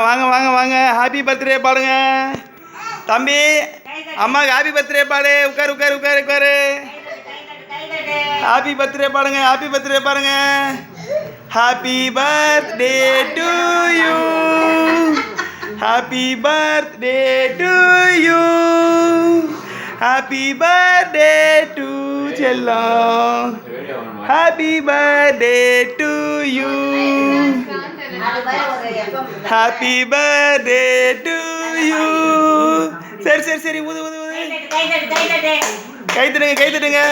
வாங்க வாங்க வாங்க, ஹாப்பி பர்த்டே பாடுங்க தம்பி. அம்மாவுக்கு ஹாப்பி பர்த்டே பாடு. உட்காரு உட்காரு உட்காரு உட்காரு. ஹாப்பி பர்த்டே பாடுங்க, ஹாப்பி பர்த்டே பாருங்க. Happy birthday to you, happy birthday to you, happy birthday to செல்லம், happy birthday to you, happy birthday to you. சரி சரி சரி, ஊது ஊது ஊது. கை தட்டுங்க கை தட்டுங்க.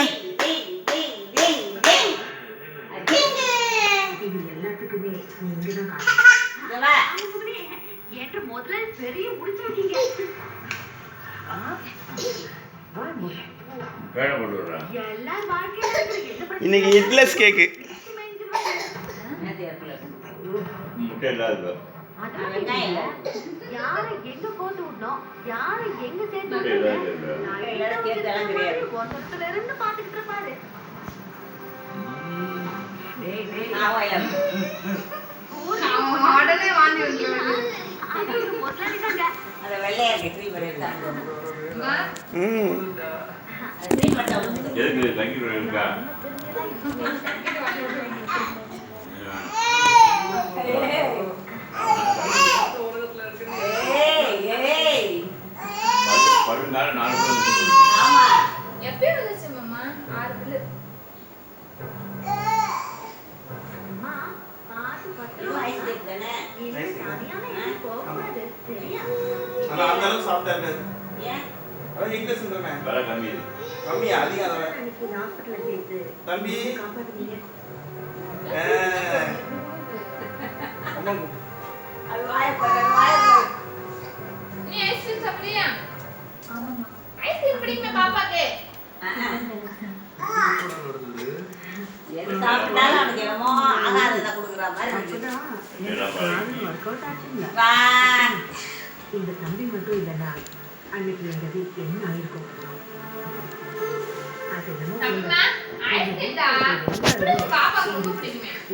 இன்னைக்கு இட்லஸ் கேக்கு. யாரை எங்க போட்டு விடணும், யாரை எங்க சேர்த்து இருந்து பாத்துக்கிட்டு இருப்பாரு. உடனே வாங்கி தம்பி இந்த தம்பி மட்டும் இல்லைன்னா அன்னைக்கு எங்க வீட்டு என்ன ஆயிருக்கும்.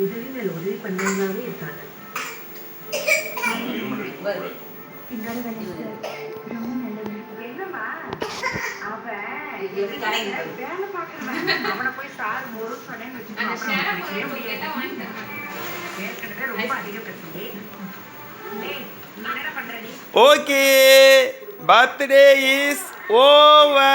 உதவி மேல உதவி பண்ணாவே இருக்காங்க. என்னம்மா அவ வேலை பாக்குறேன், அவனை போய் சார் ஒரு சொன்னேன்னு ரொம்ப அதிக பிரச்சனை. Okay, birthday is over.